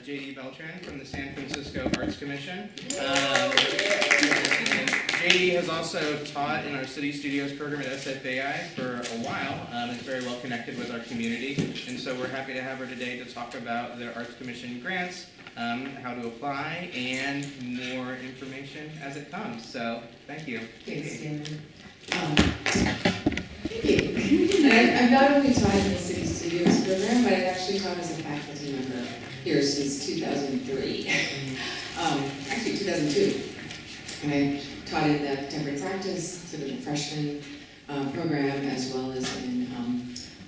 J.D. Beltran from the San Francisco Arts Commission. J.D. has also taught in our City Studios program at SFAI for a while. Is very well connected with our community, and so we're happy to have her today to talk about the Arts Commission grants, how to apply, and more information as it comes. So, thank you. Thanks, Dan. Thank you. I've not only taught in the City Studios program, but I've actually taught as a faculty member here since 2003. Actually, 2002. And I taught in the contemporary practice, sort of the freshman program, as well as in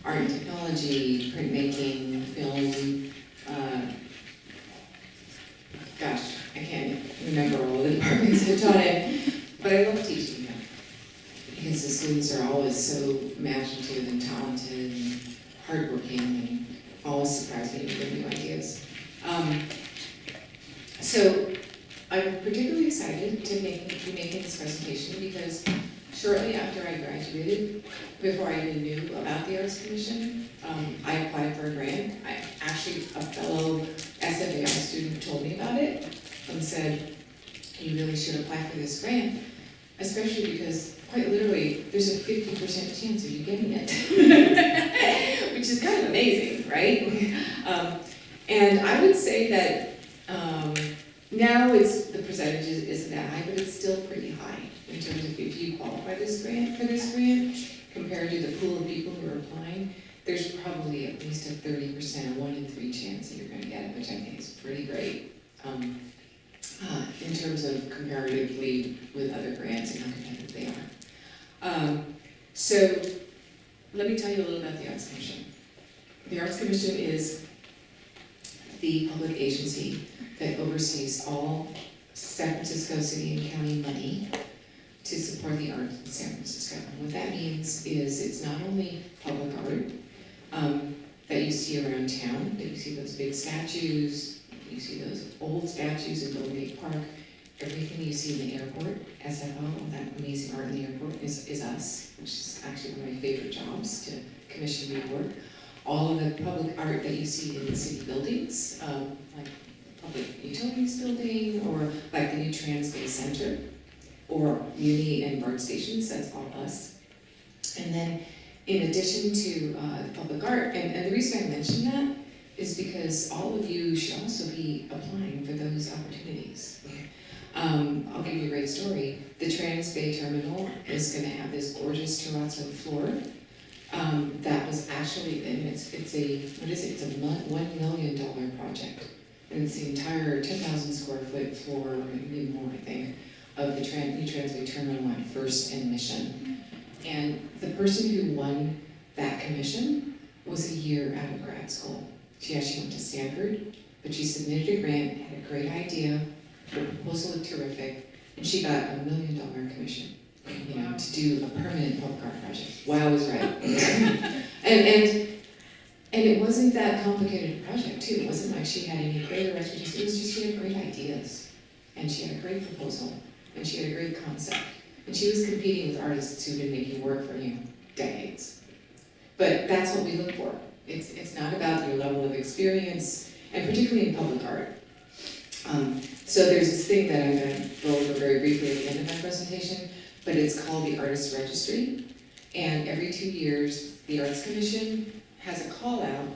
art and technology, printmaking, film. Gosh, I can't remember all the departments I've taught in, but I love teaching them because the students are always so imaginative and talented and hardworking and always surprise me with new ideas. So I'm particularly excited to be making this presentation because shortly after I graduated, before I even knew about the Arts Commission, I applied for a grant. Actually, a fellow SFAI student told me about it and said, you really should apply for this grant, especially because, quite literally, there's a 50% chance of you getting it, which is kind of amazing, right? And I would say that now the percentage isn't that high, but it's still pretty high in terms of if you qualify for this grant, compared to the pool of people who are applying. There's probably at least a 30%, a 1 in 3 chance that you're going to get it, which I think is pretty great in terms of comparatively with other grants and how competitive they are. So let me tell you a little about the Arts Commission. The Arts Commission is the public agency that oversees all San Francisco city and county money to support the arts in San Francisco. And what that means is it's not only public art that you see around town, that you see those big statues, you see those old statues in Golden Gate Park, everything you see in the airport, SFO, all that amazing art in the airport is us, which is actually one of my favorite jobs, to commission new work. All of the public art that you see in city buildings, like Public Utilities Building, or like the new Transbay Center, or Muni and BART stations, that's all us. And then, in addition to public art, and the reason I mention that is because all of you should also be applying for those opportunities. I'll give you a great story. The Transbay Terminal is going to have this gorgeous terrazzo floor. That was actually, and it's a $1 million project. And it's the entire 10,000 square foot floor, maybe more, I think, of the new Transbay Terminal at First and Mission. And the person who won that commission was a year out of grad school. She actually went to Stanford, but she submitted a grant, had a great idea, her proposal looked terrific, and she got a $1 million commission, to do a permanent public art project. Wow is right. And it wasn't that complicated a project, too. It wasn't like she had any greater expertise. It was just she had great ideas, and she had a great proposal, and she had a great concept. And she was competing with artists who've been making work for decades. But that's what we look for. It's not about your level of experience, and particularly in public art. So there's this thing that I'm going to go over very briefly at the end of my presentation, but it's called the Artist Registry. And every 2 years, the Arts Commission has a call out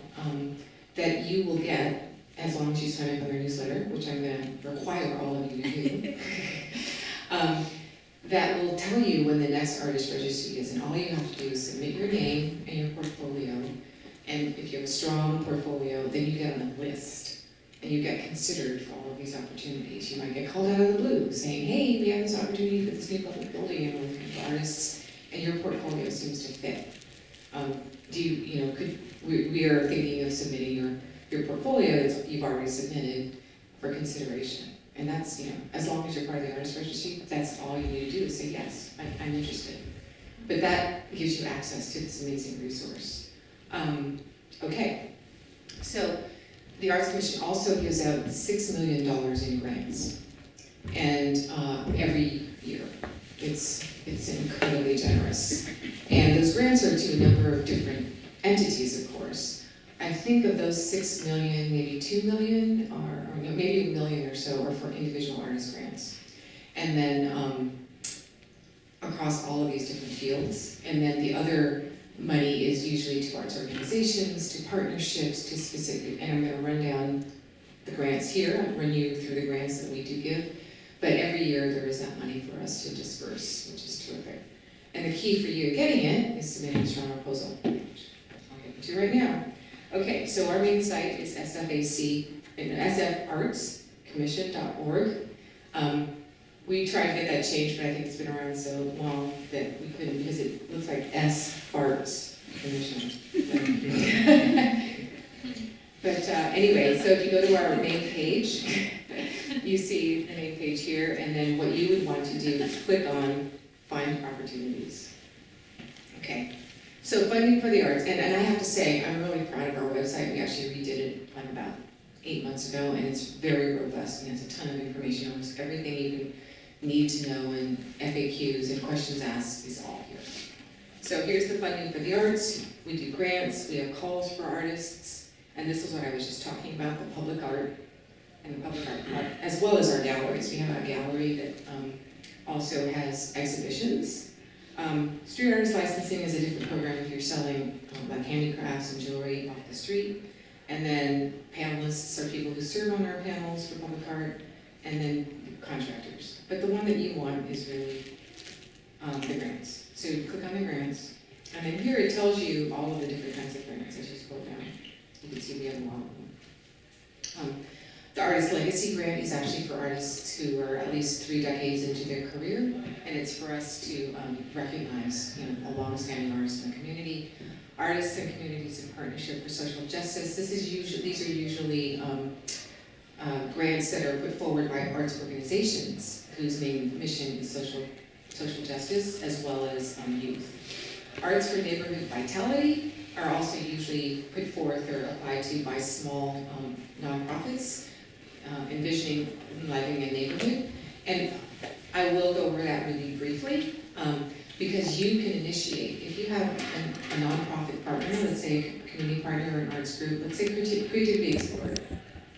that you will get as long as you sign up on their newsletter, which I'm going to require all of you to do. That will tell you when the next artist registry is, and all you have to do is submit your name and your portfolio, and if you have a strong portfolio, then you get on the list, and you get considered for all of these opportunities. You might get called out of the blue, saying, hey, we have this opportunity for this new public building, and we're looking for artists, and your portfolio seems to fit. We are thinking of submitting your portfolio that you've already submitted for consideration. And that's, as long as you're part of the Artist Registry, that's all you need to do is say, yes, I'm interested. But that gives you access to this amazing resource. Okay, so the Arts Commission also gives out $6 million in grants. And every year, it's incredibly generous. And those grants are to a number of different entities, of course. I think of those 6 million, maybe 2 million, or no, maybe 1 million or so are for individual artist grants. And then across all of these different fields. And then the other money is usually to arts organizations, to partnerships, to specific, and I'm gonna run down the grants here, I'll run you through the grants that we do give. But every year there is that money for us to disperse, which is terrific. And the key for you getting it is submitting a strong proposal, which I'll get into right now. Okay, so our main site is sfartscommission.org. We tried to get that changed, but I think it's been around so long that we couldn't, because it looks like S Farts Commission. But anyway, so if you go to our main page, you see the main page here, and then what you would want to do is click on Find Opportunities. Okay, so funding for the arts, and I have to say, I'm really proud of our website. We actually redid it about 8 months ago, and it's very robust, and has a ton of information, almost everything you can need to know, and FAQs and questions asked is all here. So here's the funding for the arts. We do grants, we have calls for artists, and this is what I was just talking about, the public art and the public art part, as well as our galleries. We have a gallery that also has exhibitions. Street artist licensing is a different program if you're selling like handicrafts and jewelry off the street. And then panelists are people who serve on our panels for public art, and then contractors. But the one that you want is really the grants. So you click on the grants, and then here it tells you all of the different kinds of grants as you scroll down. You can see we have a lot of them. The Artist Legacy Grant is actually for artists who are at least 3 decades into their career, and it's for us to recognize a long-standing artist in the community. Artists and Communities in Partnership for Social Justice. These are usually grants that are put forward by arts organizations whose main mission is social justice as well as youth. Arts for Neighborhood Vitality are also usually put forth or applied to by small nonprofits envisioning enlivening a neighborhood. And I will go over that really briefly because you can initiate, if you have a nonprofit partner, let's say a community partner or an arts group, let's say Creativity Explorer.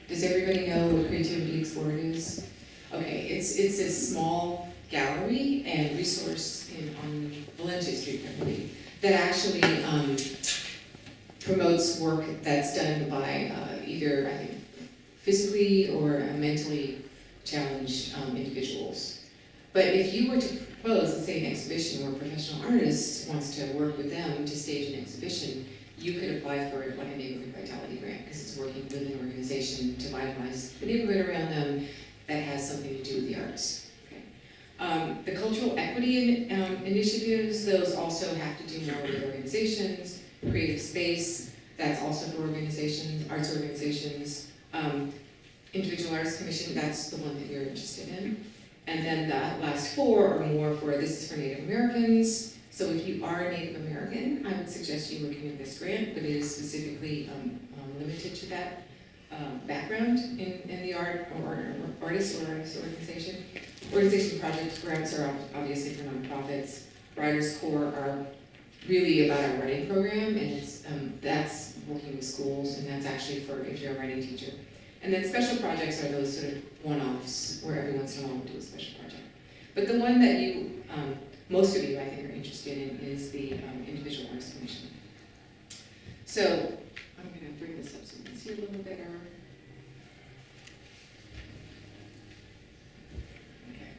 Does everybody know what Creativity Explorer is? Okay, it's a small gallery and resource on Valencia Street, I believe, that actually promotes work that's done by either, I think, physically or mentally challenged individuals. But if you were to propose, let's say, an exhibition where a professional artist wants to work with them to stage an exhibition, you could apply for like a neighborhood vitality grant because it's working with an organization to vitalize the neighborhood around them that has something to do with the arts. Okay. The cultural equity initiatives, those also have to do more with organizations. Creative space, that's also for organizations, arts organizations. Individual Arts Commission, that's the one that you're interested in. And then the last 4 are more for, this is for Native Americans. So if you are Native American, I would suggest you looking at this grant, but it is specifically limited to that background in the art or artist or artist organization. Organization project grants are obviously for nonprofits. Writers Core are really about our writing program, and it's that's working with schools, and that's actually for if you're a writing teacher. And then special projects are those sort of one-offs where every once in a while we'll do a special project. But the one that you, most of you I think are interested in is the Individual Arts Commission. So I'm going to bring this up so you can see a little better. Okay.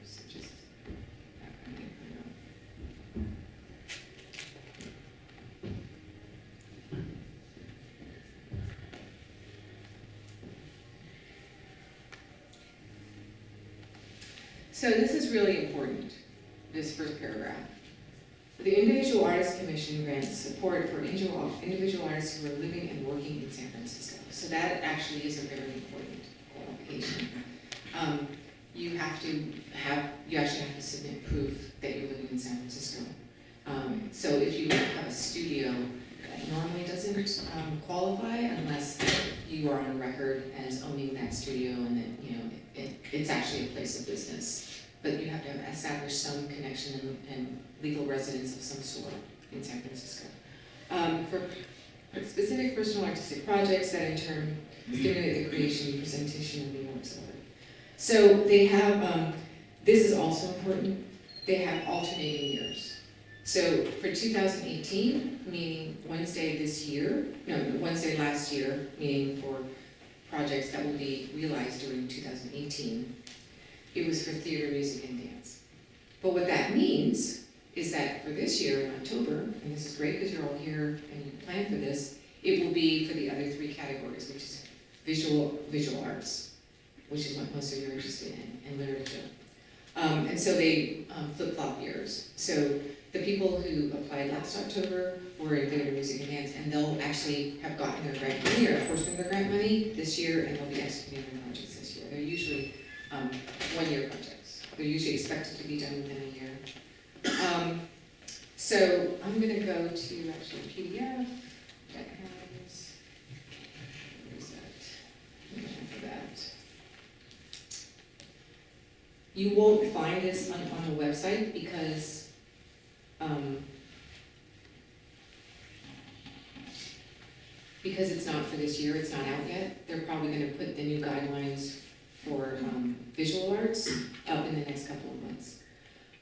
Oops, just So this is really important, this first paragraph. The Individual Artist Commission grants support for individual artists who are living and working in San Francisco. So that actually is a very important qualification. You actually have to submit proof that you're living in San Francisco. So if you have a studio, that normally doesn't qualify unless you are on record as owning that studio and that it's actually a place of business. but you have to establish some connection and legal residence of some sort in San Francisco. For specific personal artistic projects that in turn stimulate the creation and presentation of new works of art. So they have, this is also important, they have alternating years. So for 2018, meaning Wednesday last year, meaning for projects that will be realized during 2018, it was for theater, music, and dance. But what that means is that for this year in October, and this is great because you're all here and you plan for this, it will be for the other three categories, which is visual arts, which is what most of you are interested in, and literature. And so they flip-flop years. So the people who applied last October were in theater, music, and dance, and they'll actually have gotten their grant money or a portion of their grant money this year, and they'll be executing their projects this year. They're usually one-year projects. They're usually expected to be done within a year. So I'm going to go to actually a PDF that has, where is that? For that. You won't find this on the website because it's not for this year, it's not out yet. They're probably going to put the new guidelines for visual arts up in the next couple of months.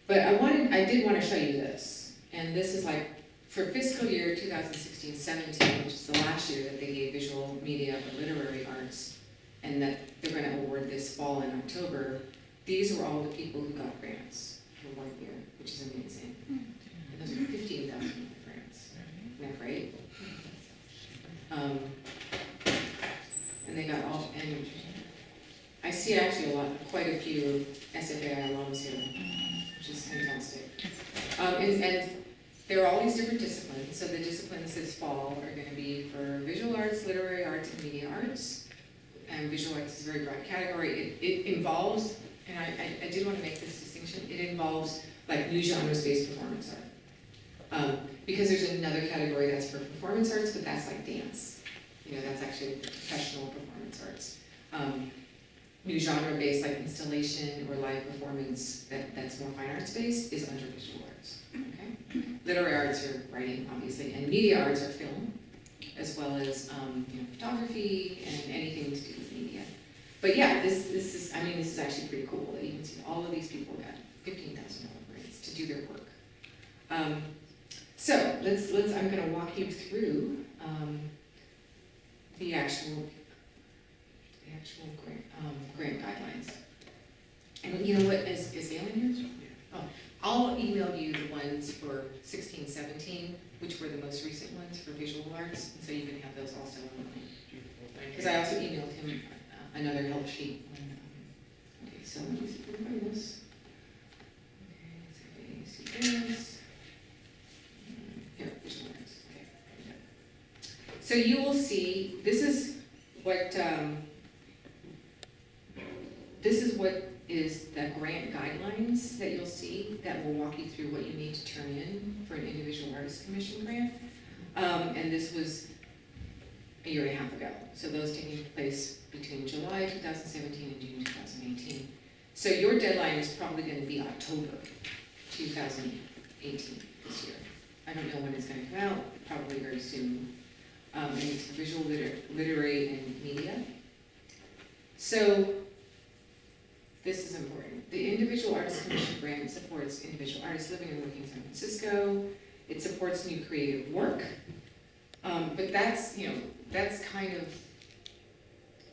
But I did want to show you this, and this is like for fiscal year 2016-17, which is the last year that they gave visual media or literary arts, and that they're going to award this fall in October. These were all the people who got grants for 1 year, which is amazing. And those are 15,000 grants. Isn't that great? And they got all, and I see actually quite a few SFAI alums here, which is fantastic. And there are all these different disciplines. So the disciplines this fall are going to be for visual arts, literary arts, and media arts. And visual arts is a very broad category. It involves, and I did want to make this distinction, it involves like new genre-based performance art. Because there's another category that's for performance arts, but that's like dance. That's actually professional performance arts. New genre-based like installation or live performance that's more fine arts based is under visual arts. Okay? Literary arts are writing, obviously, and media arts are film, as well as photography and anything to do with media. But yeah, this is actually pretty cool that you can see all of these people got $15,000 grants to do their work. So I'm going to walk you through the actual grant guidelines. And you know what, is Galen here? Oh, I'll email you the ones for 16-17, which were the most recent ones for visual arts, and so you can have those also online. Because I also emailed him another help sheet. Okay, so let me see if I can find this. Okay, let's see this. Here, visual arts. Okay. So you will see, this is what is the grant guidelines that you'll see that will walk you through what you need to turn in for an individual artist commission grant. And this was a year and a half ago. So those taking place between July 2017 and June 2018. So your deadline is probably going to be October 2018 this year. I don't know when it's going to come out, probably very soon. And it's for visual, literary, and media. So this is important. The Individual Artist Commission Grant supports individual artists living and working in San Francisco. It supports new creative work. But that's kind of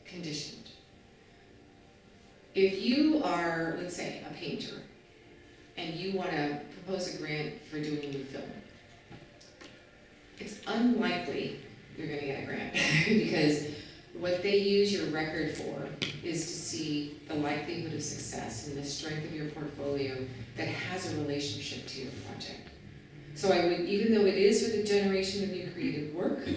conditioned. If you are, let's say, a painter, and you want to propose a grant for doing a new film, it's unlikely you're going to get a grant because what they use your record for is to see the likelihood of success and the strength of your portfolio that has a relationship to your project. So I would, even though it is for the generation of new creative work,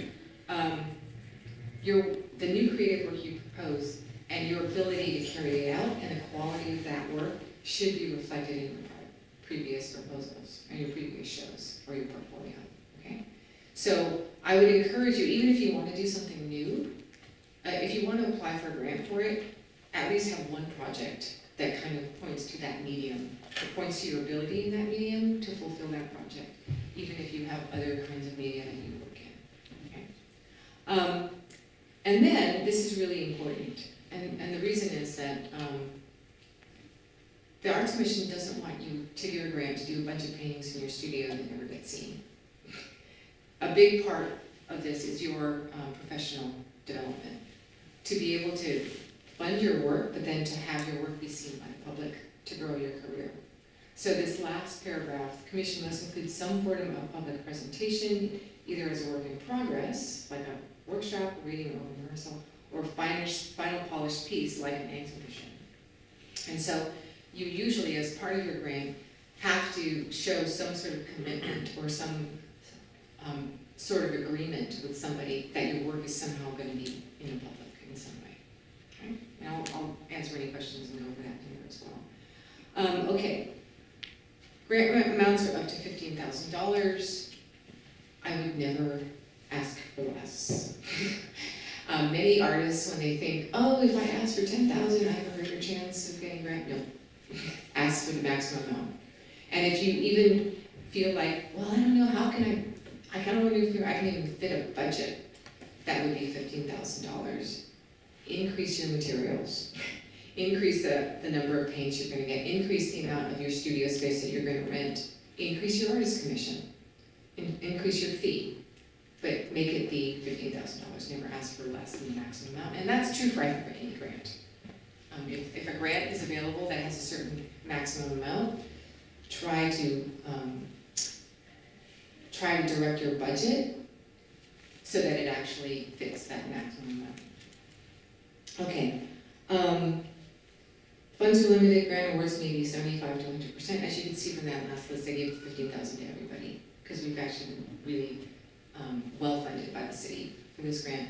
the new creative work you propose and your ability to carry it out and the quality of that work should be reflected in your previous proposals and your previous shows or your portfolio, okay? So I would encourage you, even if you want to do something new, if you want to apply for a grant for it, at least have one project that kind of points to that medium. It points to your ability in that medium to fulfill that project, even if you have other kinds of media that you work in. Okay? And then, this is really important, and the reason is that the Arts Commission doesn't want you to give a grant to do a bunch of paintings in your studio that never get seen. A big part of this is your professional development. To be able to fund your work, but then to have your work be seen by the public to grow your career. So this last paragraph, the commission must include some form of public presentation, either as a work in progress, like a workshop, a reading, or a rehearsal, or final polished piece, like an exhibition. And so you usually, as part of your grant, have to show some sort of commitment or some sort of agreement with somebody that your work is somehow going to be in the public in some way. Okay? And I'll answer any questions and go over that later as well. Okay. Grant amounts are up to $15,000. I would never ask for less. Many artists, when they think, oh, if I ask for $10,000, I have a greater chance of getting a grant. No, ask for the maximum amount. And if you even feel like, well, I don't know, how can I kind of wonder if I can even fit a budget, that would be $15,000. Increase your materials. Increase the number of paints you're going to get. Increase the amount of your studio space that you're going to rent. Increase your artist commission. Increase your fee. But make it be $15,000. Never ask for less than the maximum amount. And that's true for, I think, for any grant. If a grant is available that has a certain maximum amount, try to direct your budget so that it actually fits that maximum amount. Okay. Funds are limited. Grant awards may be 75 to 100%. As you can see from that last list, I gave $15,000 to everybody because we've actually been really well funded by the city for this grant.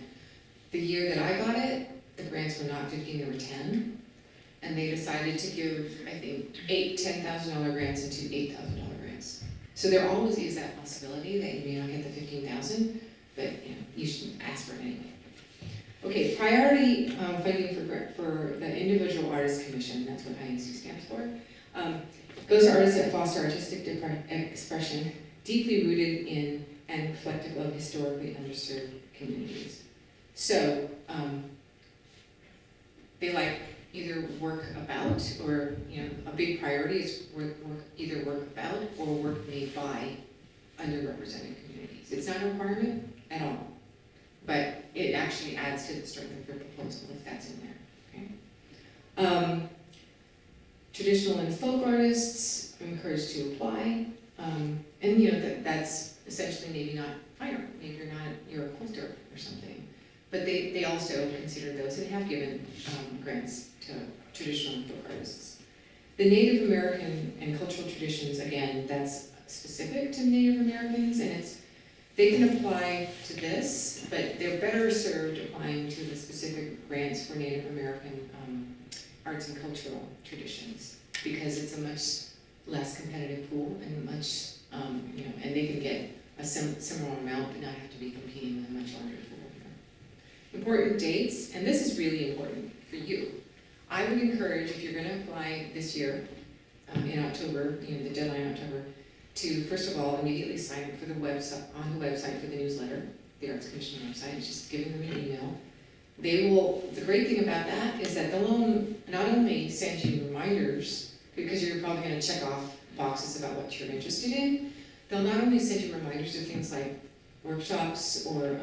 The year that I got it, the grants were not 15, they were 10. And they decided to give, I think, 8 $10,000 grants and 2 $8,000 grants. So there always is that possibility that you may not get the 15,000, but you should ask for it anyway. Okay, priority funding for the individual artist commission, that's what INC stands for, goes to artists that foster artistic expression deeply rooted in and reflective of historically underserved communities. So they like either work about, or a big priority is either work about or work made by underrepresented communities. It's not a requirement at all, but it actually adds to the strength of your proposal if that's in there. Okay. Traditional and folk artists are encouraged to apply, and that's essentially maybe not fine art. Maybe you're a quilter or something. But they also consider those and have given grants to traditional and folk artists. The Native American and cultural traditions, again, that's specific to Native Americans, and they can apply to this, but they're better served applying to the specific grants for Native American arts and cultural traditions, because it's a much less competitive pool and much, and they can get a similar amount but not have to be competing with a much larger pool. Important dates, and this is really important for you. I would encourage, if you're going to apply this year, in October, the deadline in October, to first of all immediately sign up for the website, on the website for the newsletter, the Arts Commission website, just giving them an email. The great thing about that is that they'll not only send you reminders, because you're probably going to check off boxes about what you're interested in, they'll not only send you reminders of things like workshops or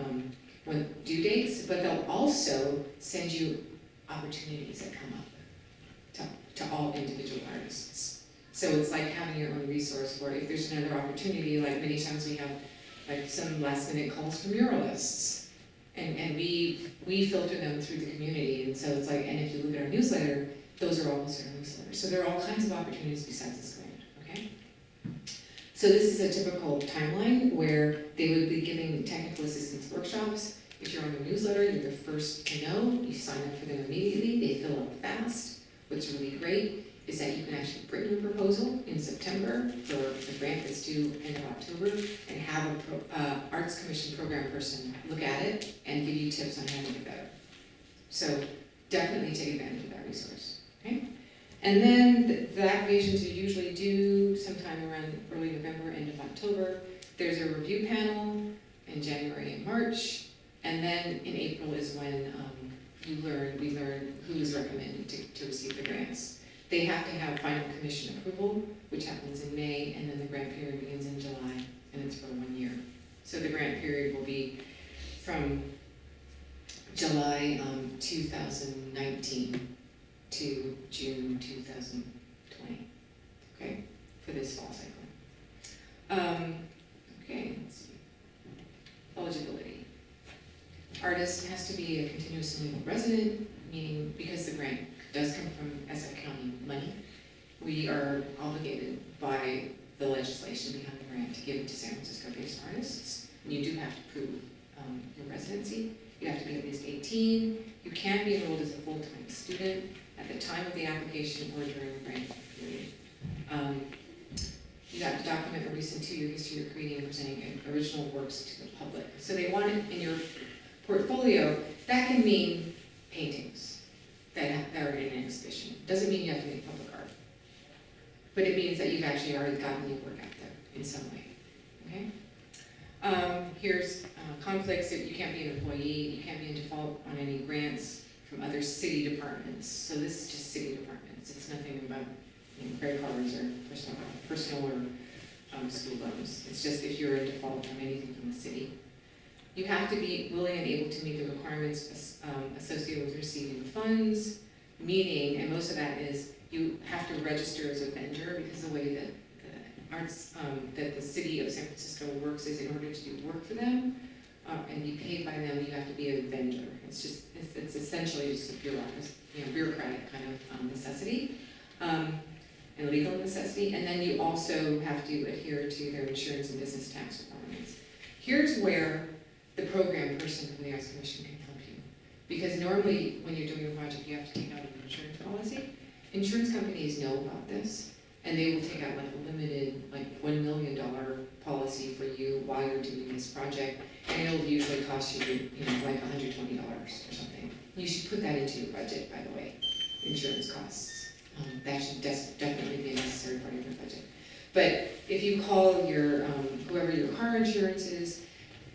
due dates, but they'll also send you opportunities that come up to all individual artists. So it's like having your own resource for if there's another opportunity, like many times we have like some last minute calls from muralists, and we filter them through the community, and so it's like, and if you look at our newsletter, those are all listed in our newsletter. So there are all kinds of opportunities besides this grant, okay? So this is a typical timeline where they would be giving technical assistance workshops. If you're on the newsletter, you're the first to know. You sign up for them immediately. They fill up fast. What's really great is that you can actually print your proposal in September for the grant that's due end of October, and have an Arts Commission program person look at it and give you tips on how to make it better. So definitely take advantage of that resource. Okay? And then the applications are usually due sometime around early November, end of October. There's a review panel in January and March, and then in April is when we learn who is recommended to receive the grants. They have to have final commission approval, which happens in May, and then the grant period begins in July, and it's for 1 year. So the grant period will be from July 2019 to June 2020, okay, for this fall cycle. Okay, let's see. Eligibility. Artist has to be a continuous legal resident, meaning because the grant does come from SF County money, we are obligated by the legislation behind the grant to give it to San Francisco-based artists. And you do have to prove your residency. You have to be at least 18. You can be enrolled as a full-time student at the time of the application or during the grant period. You have to document a recent 2-year history of creating and presenting original works to the public. So they want it in your portfolio. That can mean paintings that are in an exhibition. Doesn't mean you have to make public art. But it means that you've actually already gotten your work out there in some way, okay? Here's conflicts. You can't be an employee. You can't be in default on any grants from other city departments. So this is just city departments. It's nothing about credit cards or personal or school loans. It's just if you're in default from anything from the city. You have to be willing and able to meet the requirements associated with receiving funds, meaning, and most of that is, you have to register as a vendor because the way that the arts, that the city of San Francisco works is in order to do work for them and be paid by them, you have to be a vendor. It's essentially just a bureaucratic kind of necessity and legal necessity. And then you also have to adhere to their insurance and business tax requirements. Here's where the program person from the Arts Commission can help you. Because normally, when you're doing a project, you have to take out an insurance policy. Insurance companies know about this, and they will take out like a limited, like $1 million policy for you while you're doing this project, and it'll usually cost you, like $120 or something. You should put that into your budget, by the way, insurance costs. That should definitely be a necessary part of your budget. But if you call your, whoever your car insurance is,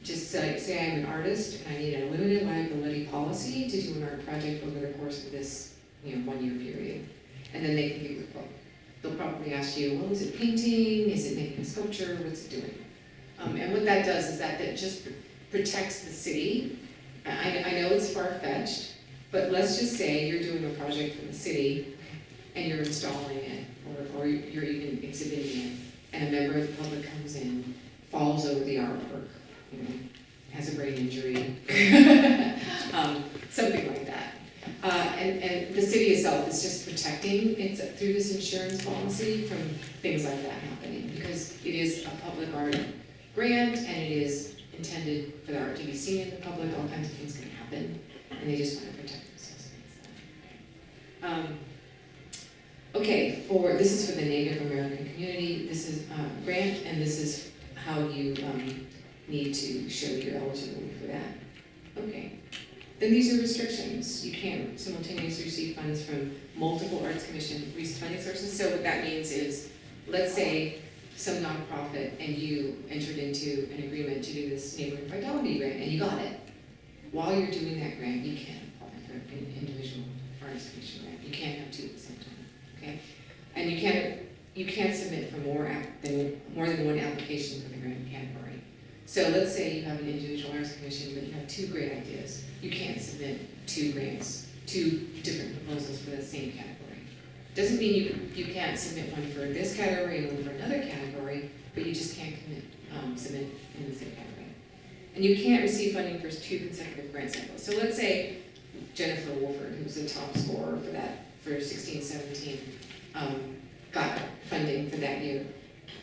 just say I'm an artist and I need a limited liability policy to do an art project over the course of this 1 year period. And then they can give you a quote. They'll probably ask you, well, is it painting? Is it making a sculpture? What's it doing? And what that does is that just protects the city. I know it's far-fetched, but let's just say you're doing a project for the city and you're installing it, or you're even exhibiting it, and a member of the public comes in, falls over the artwork, has a brain injury, something like that. And the city itself is just protecting it through this insurance policy from things like that happening, because it is a public art grant and it is intended for the art to be seen in the public. All kinds of things can happen, and they just want to protect themselves against that. Okay, this is for the Native American community. This is a grant, and this is how you need to show your eligibility for that. Okay. Then these are restrictions. You can't simultaneously receive funds from multiple Arts Commission funding sources. So what that means is, let's say some nonprofit and you entered into an agreement to do this neighborhood vitality grant and you got it. While you're doing that grant, you can't apply for an individual Arts Commission grant. You can't have two at the same time. Okay? And you can't submit for more than one application for the grant category. So let's say you have an individual Arts Commission, but you have 2 great ideas. You can't submit 2 grants, 2 different proposals for the same category. Doesn't mean you can't submit one for this category and one for another category, but you just can't submit in the same category. And you can't receive funding for 2 consecutive grant cycles. So let's say Jennifer Wolford, who's the top scorer for that, for 16-17, got funding for that year.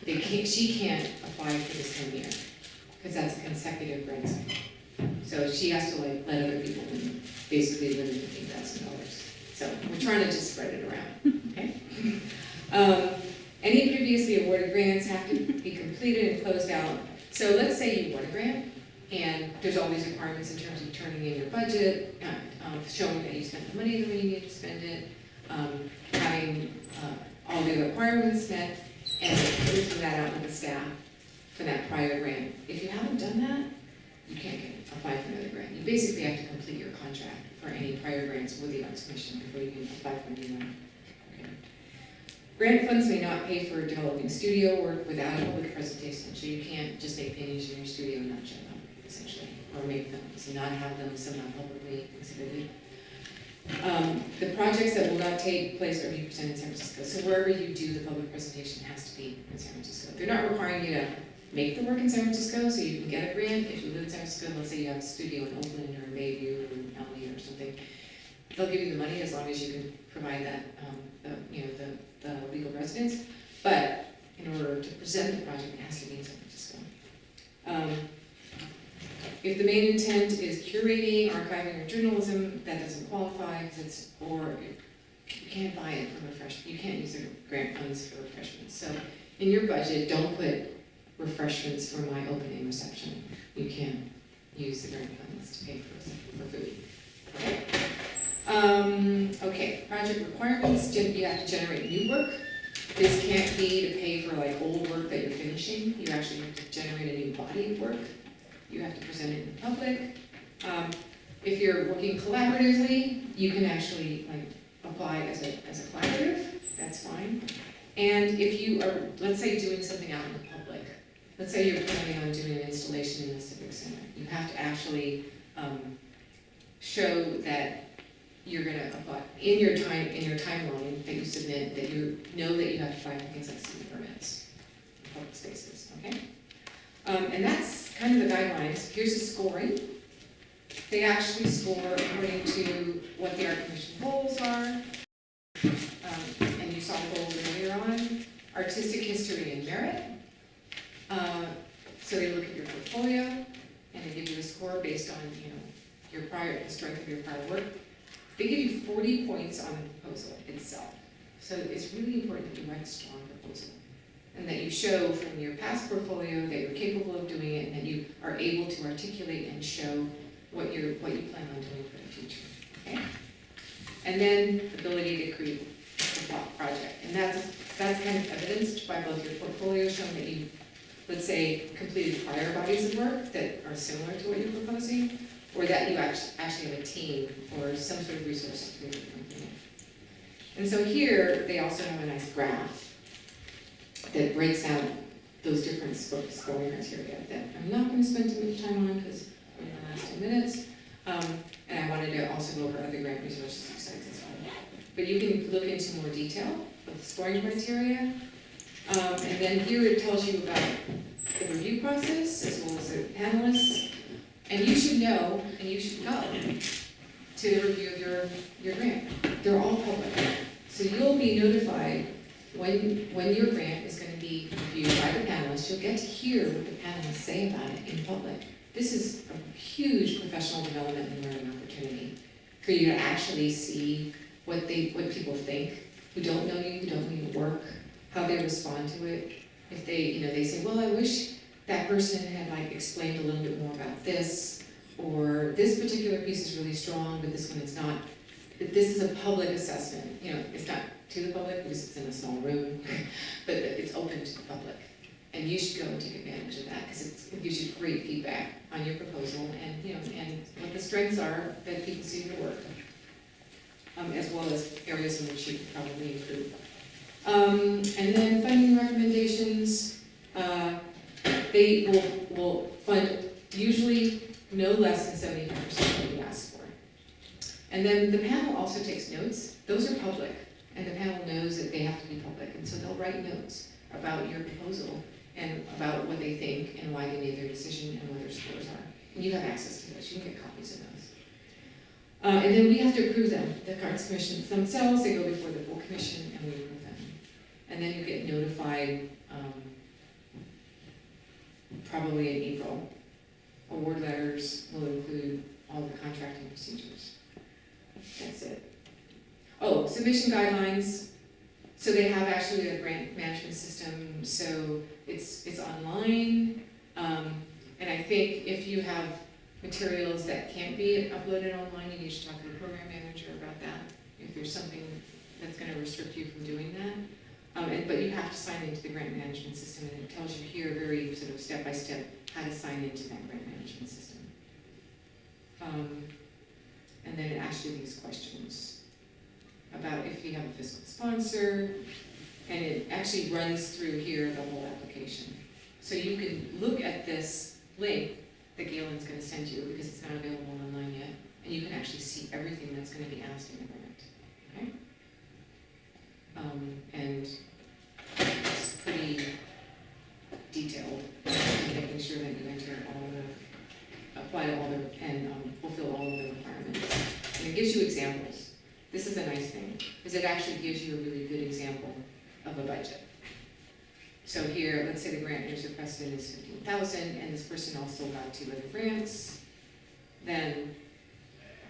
She can't apply for the same year, because that's a consecutive grant cycle. So she has to let other people in, basically limit $15,000. So we're trying to just spread it around, okay? Any previously awarded grants have to be completed and closed out. So let's say you won a grant, and there's all these requirements in terms of turning in your budget, showing that you spent the money the way you need to spend it. having all the requirements met, and filtering that out with the staff for that prior grant. If you haven't done that, you can't apply for another grant. You basically have to complete your contract for any prior grants with the Arts Commission before you can apply for a new one. Okay. Grant funds may not pay for developing studio work without a public presentation, so you can't just make paintings in your studio and not show them, essentially, or make films and not have them somehow publicly exhibited. The projects that will not take place are being presented in San Francisco. So wherever you do the public presentation has to be in San Francisco. They're not requiring you to make the work in San Francisco so you can get a grant. If you live in San Francisco, let's say you have a studio in Oakland or Bayview or Alameda or something, they'll give you the money as long as you can provide that, the legal residence. But in order to present the project, it has to be in San Francisco. If the main intent is curating, archiving, or journalism, that doesn't qualify because you can't buy it from refreshment. You can't use the grant funds for refreshments. So in your budget, don't put refreshments for my opening reception. You can't use the grant funds to pay for food. Okay. Okay, project requirements, you have to generate new work. This can't be to pay for like old work that you're finishing. You actually have to generate a new body of work. You have to present it in public. If you're working collaboratively, you can actually like apply as a collaborative, that's fine. And if you are, let's say, doing something out in the public, let's say you're planning on doing an installation in the Civic Center, you have to actually show that you're going to apply in your timeline that you submit, that you know that you have to apply for things like city permits, public spaces, okay? And that's kind of the guidelines. Here's the scoring. They actually score according to what the Art Commission goals are. And you saw the goals earlier on. Artistic history and merit. So they look at your portfolio and they give you a score based on the strength of your prior work. They give you 40 points on the proposal itself. So it's really important that you write a strong proposal and that you show from your past portfolio that you're capable of doing it and that you are able to articulate and show what you plan on doing for the future. Okay? And then the ability to create the project. And that's kind of evidenced by both your portfolio showing that you, let's say, completed prior bodies of work that are similar to what you're proposing, or that you actually have a team or some sort of resources to do it. And so here, they also have a nice graph that breaks out those different scoring criteria that I'm not going to spend too much time on because we're in the last 10 minutes. And I wanted to also go over other grant resources besides this one. But you can look into more detail of the scoring criteria. And then here it tells you about the review process as well as the panelists. And you should know, and you should go to the review of your grant. They're all public. So you'll be notified when your grant is going to be reviewed by the panelists. You'll get to hear what the panelists say about it in public. This is a huge professional development and learning opportunity for you to actually see what people think, who don't know you, who don't know your work, how they respond to it. If they say, well, I wish that person had explained a little bit more about this, or this particular piece is really strong, but this one is not. This is a public assessment. It's not to the public because it's in a small room, but it's open to the public. And you should go and take advantage of that because it gives you great feedback on your proposal and what the strengths are that people see in your work, as well as areas in which you could probably improve. And then funding recommendations, they will fund usually no less than 75% of what you ask for. And then the panel also takes notes. Those are public, and the panel knows that they have to be public, and so they'll write notes about your proposal and about what they think and why they made their decision and what their scores are. And you have access to those. You can get copies of those. And then we have to approve them. The Arts Commission themselves, they go before the full commission, and we approve them. And then you get notified probably in April. Award letters will include all the contracting procedures. That's it. Oh, submission guidelines. So they have actually a grant management system, so it's online. And I think if you have materials that can't be uploaded online, you need to talk to the program manager about that. If there's something that's gonna restrict you from doing that. But you have to sign into the grant management system, and it tells you here very sort of step by step how to sign into that grant management system. And then it asks you these questions about if you have a fiscal sponsor, and it actually runs through here the whole application. So you can look at this link that Galen's gonna send you, because it's not available online yet, and you can actually see everything that's gonna be asked in the grant, okay? And it's pretty detailed, making sure that you enter all the, apply to all the, and fulfill all of the requirements. And it gives you examples. This is a nice thing, because it actually gives you a really good example of a budget. So here, let's say the grant user precedent is 15,000, and this person also got 2 other grants, then,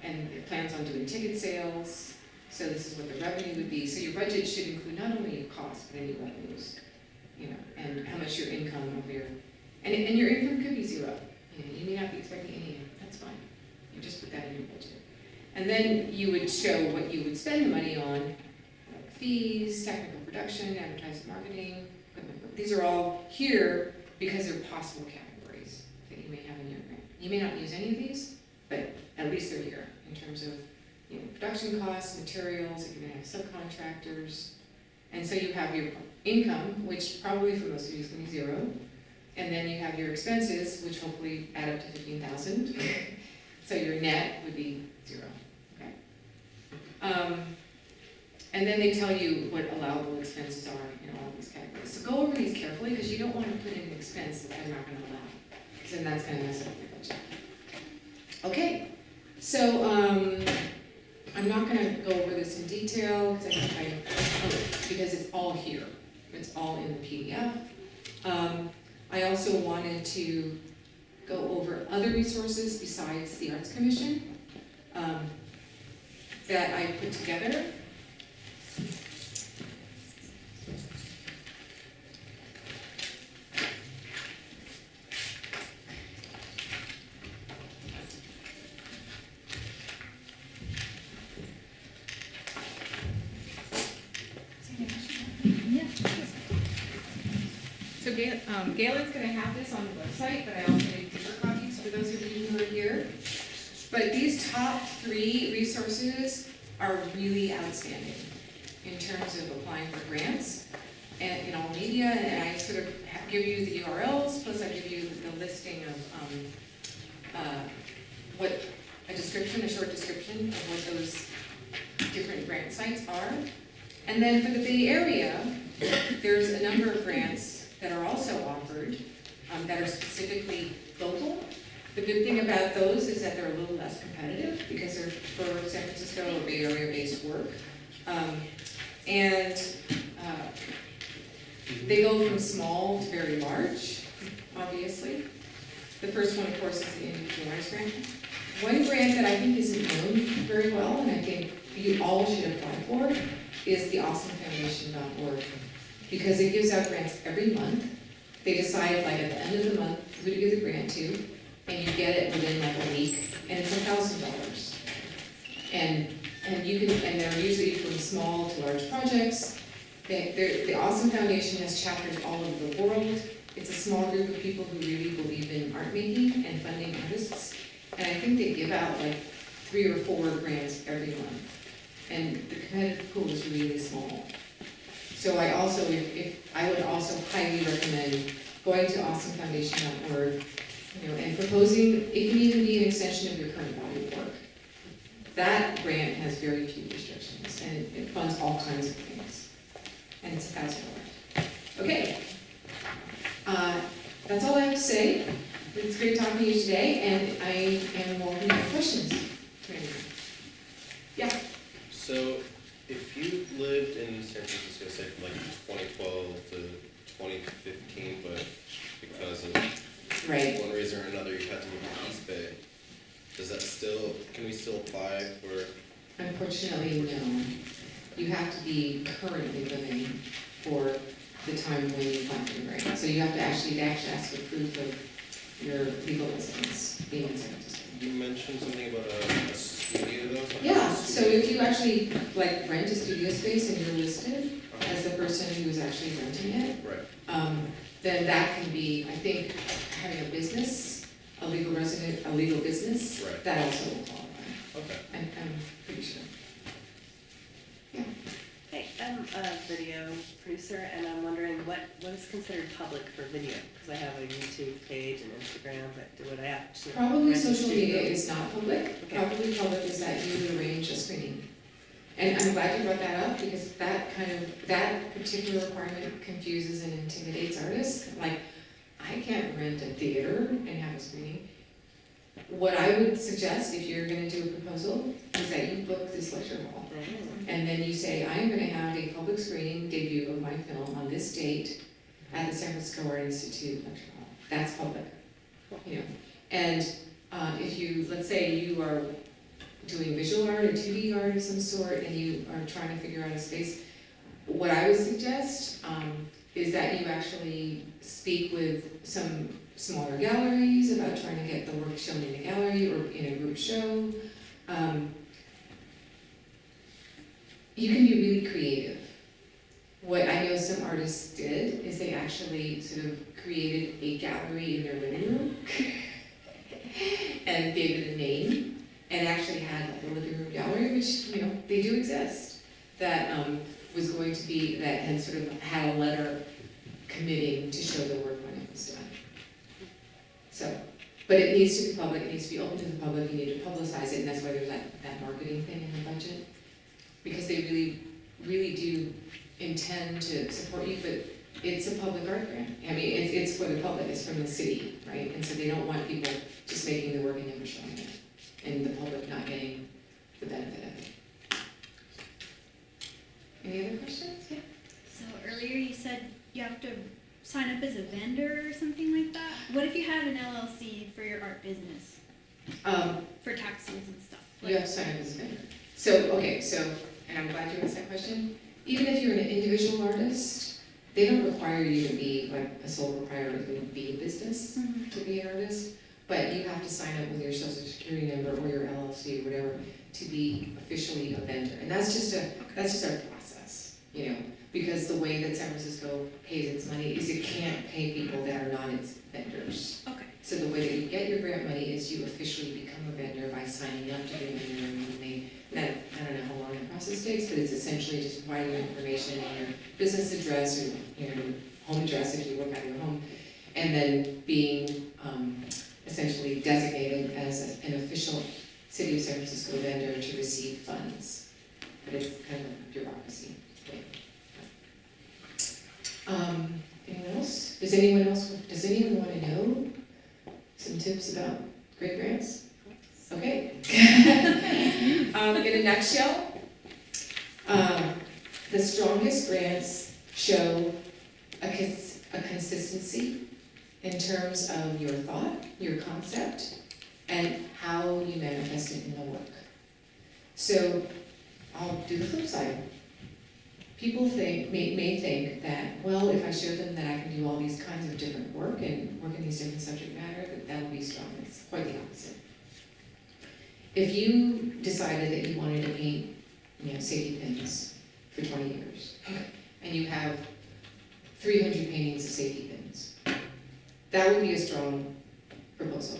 and it plans on doing ticket sales, so this is what the revenue would be. So your budget should include not only your costs, but any revenues, you know, and how much your income over your, and your income could be 0. You know, you may not be expecting any income, that's fine. You just put that in your budget. And then you would show what you would spend the money on, like fees, technical production, advertising, marketing. These are all here because they're possible categories that you may have in your grant. You may not use any of these, but at least they're here in terms of, you know, production costs, materials, if you're gonna have subcontractors. And so you have your income, which probably for most of you is gonna be 0. And then you have your expenses, which hopefully add up to 15,000. So your net would be 0, okay? And then they tell you what allowable expenses are in all of these categories. So go over these carefully, because you don't want to put in an expense that they're not going to allow, because then that's going to mess up your budget. Okay, so I'm not going to go over this in detail, because it's all here. It's all in the PDF. I also wanted to go over other resources besides the Arts Commission that I put together. So Galen's going to have this on the website, but I also made paper copies for those of you who are here. But these top 3 resources are really outstanding in terms of applying for grants and in all media. And I sort of give you the URLs, plus I give you the listing of what a short description of what those different grant sites are. And then for the Bay Area, there's a number of grants that are also offered that are specifically local. The good thing about those is that they're a little less competitive because they're for San Francisco or Bay Area based work. They go from small to very large, obviously. The first one, of course, is the Individual Arts Grant. One grant that I think isn't known very well, and I think you all should apply for, is the awesomefoundation.org, because it gives out grants every month. They decide, like at the end of the month, who to give the grant to, and you get it within like a week, and it's $1,000. And they're usually from small to large projects. The Awesome Foundation has chapters all over the world. It's a small group of people who really believe in art making and funding artists. And I think they give out like 3 or 4 grants every month. And the competitive pool is really small. So I also, I would also highly recommend going to awesomefoundation.org, you know, and proposing, it can even be an extension of your current body of work. That grant has very few restrictions, and it funds all kinds of things. And it's $1,000. Okay. That's all I have to say. It's great talking to you today, and I am welcome to questions. Yeah. So, if you lived in San Francisco, say from like 2012 to 2015, but because of one reason or another you had to move to East Bay, does that still, can we still apply for? Unfortunately, no. You have to be currently living for the time when you apply for the grant. So you have to actually ask for proof of your legal residence being in San Francisco. You mentioned something about a any of those? Yeah, so if you actually like rent a studio space and you're listed as the person who's actually renting it, Right, then that can be, I think, having a business, a legal resident, a legal business, Right. that also will qualify. okay. I'm pretty sure. Hey, I'm a video producer, and I'm wondering what is considered public for video? Because I have a YouTube page and Instagram, but would I have to? Probably rent a social media studio? is not public. Okay. Probably public is that you would arrange a screening. And I'm glad you brought that up, because that particular requirement confuses and intimidates artists. Like, I can't rent a theater and have a screening. What I would suggest, if you're gonna do a proposal, is that you book this lecture hall. And then you say, I am gonna have a public screening debut of my film on this date at the San Francisco Art Institute lecture hall. That's public, you know. And if you, let's say you are doing visual art or 2D art of some sort, and you are trying to figure out a space, what I would suggest is that you actually speak with some smaller galleries about trying to get the work shown in a gallery or in a group show. You can be really creative. What I know some artists did is they actually sort of created a gallery in their living room and gave it a name, and actually had like a living room gallery, which, you know, they do exist, that was going to be, that had sort of had a letter committing to show the work when it was done. So, but it needs to be public, it needs to be open to the public, you need to publicize it, and that's why there's that marketing thing in the budget. Because they really, really do intend to support you, but it's a public art grant. I mean, it's for the public, it's from the city, right? And so they don't want people just making the work and never showing it, and the public not getting the benefit of it. Any other questions? Yeah. So earlier you said you have to sign up as a vendor or something like that. What if you had an LLC for your art business, for taxes and stuff? You have to sign up as a vendor. So, okay, so, and I'm glad you asked that question. Even if you're an individual artist, they don't require you to be like a sole proprietor to be a business, to be an artist, but you have to sign up with your social security number or your LLC or whatever to be officially a vendor. And that's just our process, you know, because the way that San Francisco pays its money is it can't pay people that are not its vendors. Okay. So the way that you get your grant money is you officially become a vendor by signing up to be a vendor, and I don't know how long the process takes, but it's essentially just providing your information and your business address or your home address if you work out of your home, and then being essentially designated as an official City of San Francisco vendor to receive funds. But it's kind of a bureaucracy thing. Anyone else? Does anyone want to know some tips about great grants? Okay. In a nutshell, the strongest grants show a consistency in terms of your thought, your concept, and how you manifest it in the work. So I'll do the flip side. People may think that, well, if I show them that I can do all these kinds of different work and work in these different subject matter, that will be strong. It's quite the opposite. If you decided that you wanted to paint, safety pins for 20 years, and you have 300 paintings of safety pins, that would be a strong proposal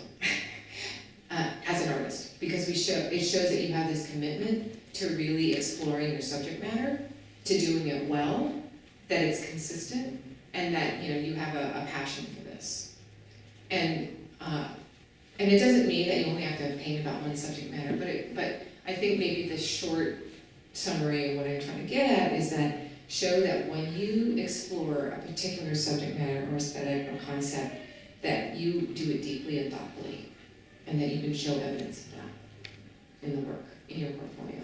as an artist, because it shows that you have this commitment to really exploring your subject matter, to doing it well, that it's consistent, and that you have a passion for this. And it doesn't mean that you only have to paint about one subject matter, but I think maybe the short summary of what I'm trying to get at is that show that when you explore a particular subject matter or aesthetic or concept, that you do it deeply and thoughtfully, and that you can show evidence of that in the work, in your portfolio.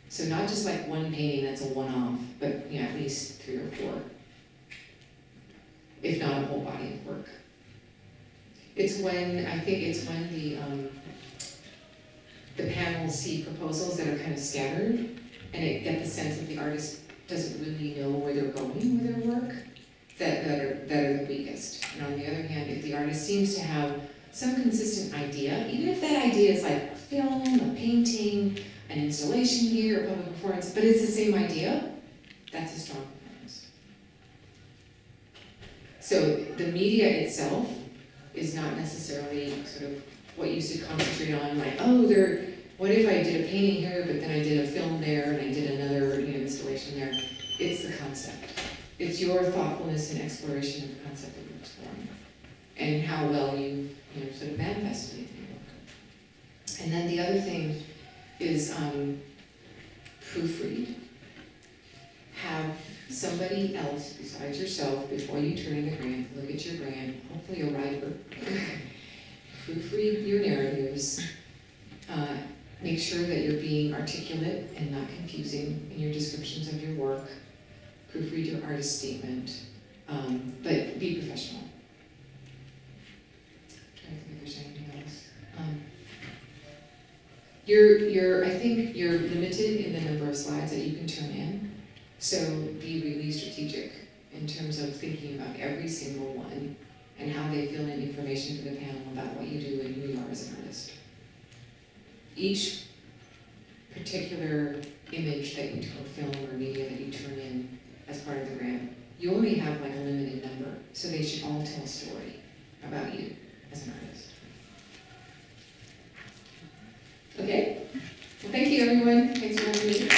So not just like one painting that's a one-off, but at least 3 or 4, if not a whole body of work. I think it's when the panels see proposals that are kind of scattered, and it get the sense that the artist doesn't really know where they're going with their work, that are the weakest. And on the other hand, if the artist seems to have some consistent idea, even if that idea is like film, a painting, an installation here, a public performance, but it's the same idea, that's a strong performance. So the media itself is not necessarily sort of what you should concentrate on, like, oh, what if I did a painting here, but then I did a film there, and I did another, installation there. It's the concept. It's your thoughtfulness and exploration of the concept that you're exploring, and how well you, sort of manifest it in your work. And then the other thing is proofread. Have somebody else besides yourself, before you turn in the grant, look at your grant, hopefully a writer. Proofread your narratives. Make sure that you're being articulate and not confusing in your descriptions of your work. Proofread your artist statement, but be professional. Trying to think if there's anything else. I think you're limited in the number of slides that you can turn in, so be really strategic in terms of thinking about every single one and how they fill in information for the panel about what you do and who you are as an artist. Each particular image that you or film or media that you turn in as part of the grant, you only have like a limited number, so they should all tell a story about you as an artist. Okay? Well, thank you, everyone. Thanks for having me.